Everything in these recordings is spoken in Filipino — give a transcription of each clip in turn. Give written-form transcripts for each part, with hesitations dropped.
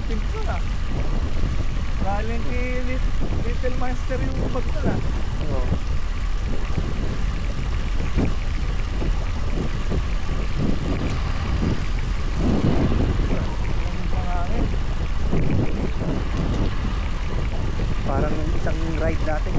Simpson ah. Galing kay Little Master yung bag na lang. Oo. Yung pangangin. Parang isang ride natin.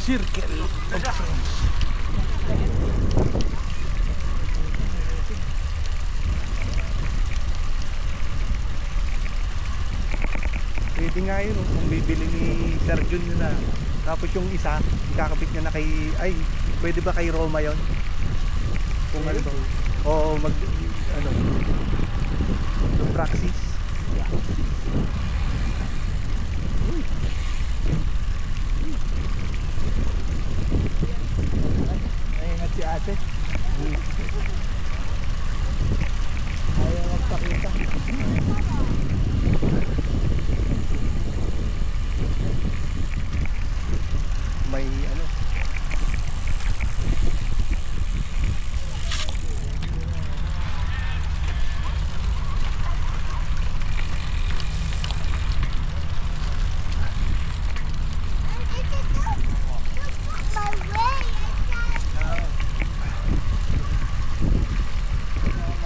Circle of Friends. Pwede nga yun kung bibili ni Sir Jun yun na. Tapos yung isa, ikakabit niya na kay, ay, pwede ba kay Roma yon? Kung ano ba? Oo, ano, yung praxis. Naingat si ate. Ayaw magpakita. May ano,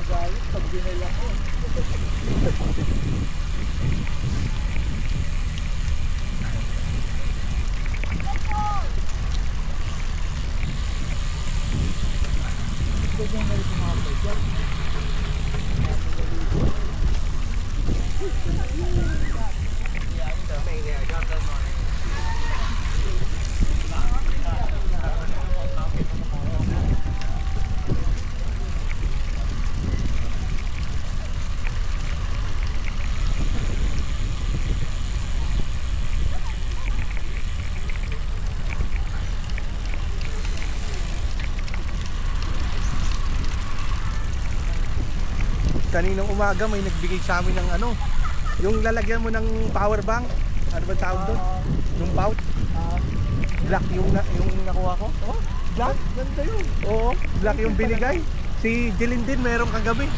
Magalit pag binila ko. Ganyan na rin yung mga pwede. kaninang umaga may nagbigay sa amin ng ano, yung lalagyan mo ng power bank. Ano ba tawag doon? Yung pouch. Black yung nakuha ko. Oh, black? Ganda yun. Oo, black yung binigay. Si Jeline din meron kagabi.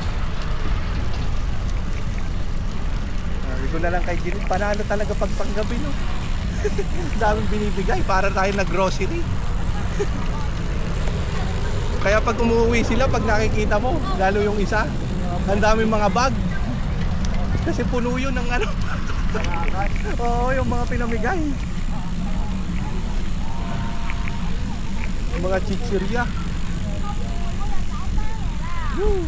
Sabi ko na lang kay Jeline, panalo talaga pag panggabi no. Daming binibigay para tayo nag-grocery. Kaya pag umuwi sila, pag nakikita mo, lalo yung isa, ang daming mga bag. Kasi puno yun ng ano. Oo, yung mga pinamigay. Mga chichirya. Woo!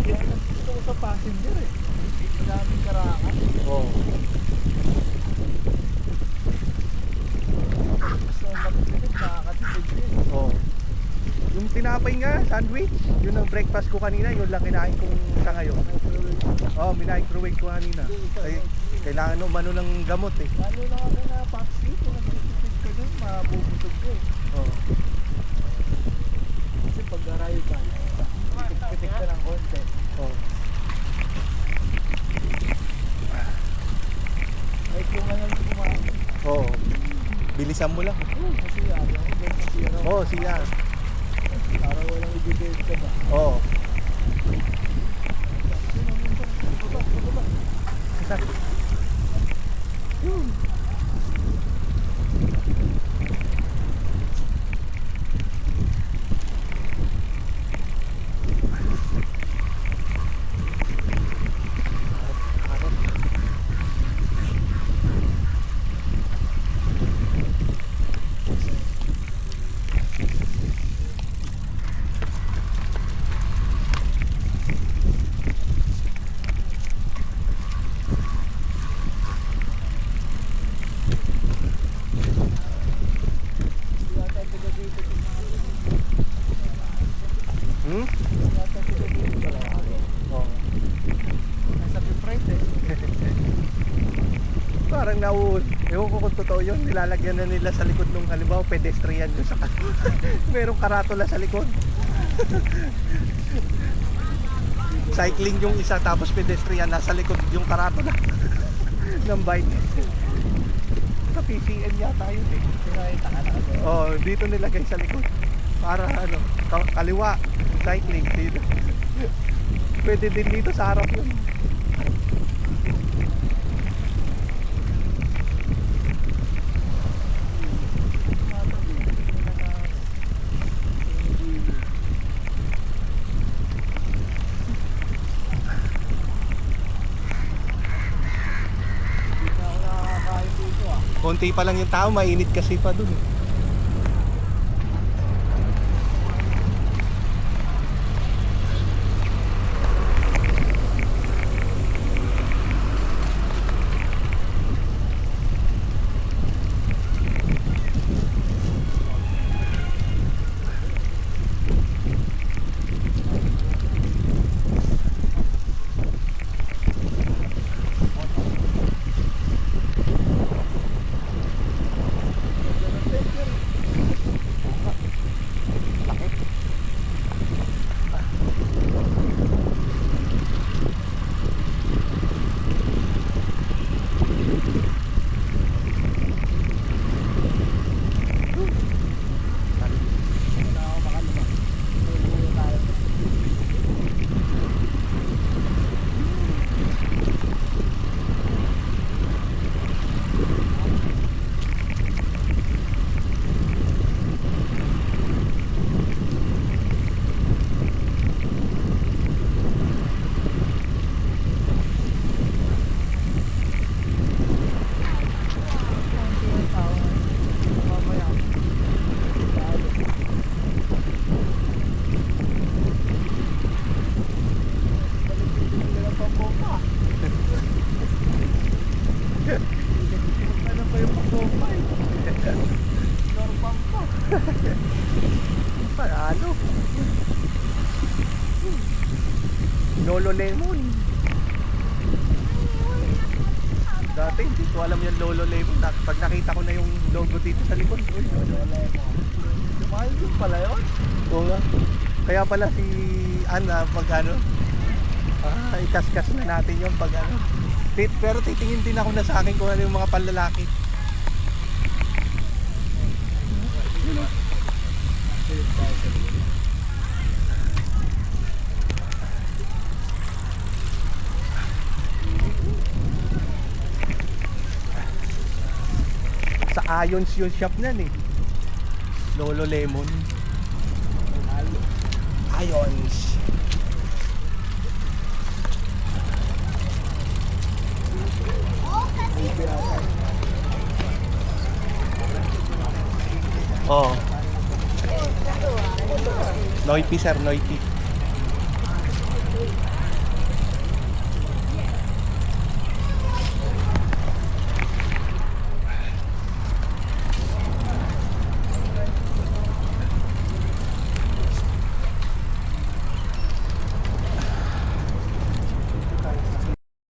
Gusto ko sa passenger eh. Madaming karangan. Oo. Gusto ko magtipid, nakakatipid din. Oo. Yung tinapay nga, sandwich, yun ang breakfast ko kanina, yun lang kinain kong sa ngayon. Oo, microwave ko kanina. Ay, kailangan umano ng gamot eh. Lalo na ako na paksi, kung nagtitipid ka dun, mabubusog ko eh. Oo. Kasi pag arrival, pitik-pitik ka ng konti. Oo. Ay kung ano lang kumain. Oo. Bilisan mo lang. Kasi ayaw ko dyan sa zero. Oo, siya. Para walang i-debate ka ba? Oo. Kasi naman sa baba. parang ewan ko kung totoo yun, nilalagyan na nila sa likod ng halimbawa pedestrian yun sa merong karatula sa likod. Cycling yung isa tapos pedestrian nasa likod yung karatula ng bike. Sa PCN yata yun eh. Oh, dito nilagay sa likod para ano, kaliwa cycling dito. Pwede din dito sa harap yun. Konti pa lang yung tao, mainit kasi pa dun. Ano? Lolo Lemon. Dati hindi ko alam yung Lolo Lemon. Pag nakita ko na yung logo dito sa likod, uy, Lolo Lemon. Mahal yun pala yun? Oo nga. Kaya pala si Ana pag ano, ikas-kas na natin yung pag ano. Pero titingin din ako na sa akin kung ano yung mga panlalaki. Sa Ions yung shop niyan eh. Lolo Lemon. Ions. Oh. Noipi sir, Noipi.